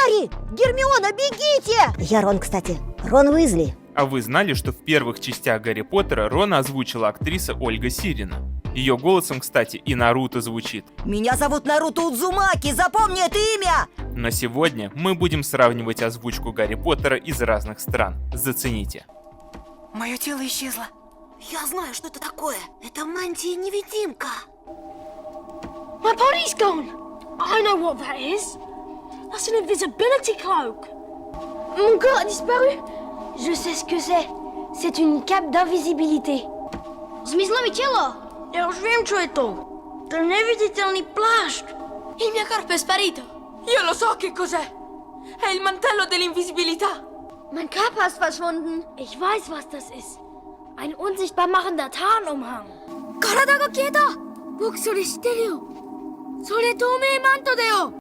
Гарри! Гермиона, бегите! Я Рон, кстати. Рон Уизли. А вы знали, что в первых частях Гарри Поттера Рона озвучила актриса Ольга Сирина? Ее голосом, кстати, и Наруто звучит. Меня зовут Наруто Удзумаки, запомни это имя! Но сегодня мы будем сравнивать озвучку Гарри Поттера из разных стран. Зацените. Мое тело исчезло. Я знаю, что это такое. Это мантия-невидимка. My body's gone! I know what that is. That's an invisibility cloak. Mon corps a disparu. Je sais ce que c'est. C'est une cape d'invisibilité. Zmizlo mi cielo. Ja už viem, čo je to. Ten neviditeľný plášť. Il mio corpo è sparito. Io lo so che cos'è. È il mantello dell'invisibilità. Mein Körper ist verschwunden. Ich weiß, was das ist. Ein unsichtbar machender Tarnumhang. 体が消えた。僕それ知ってるよ。それ透明マントだよ。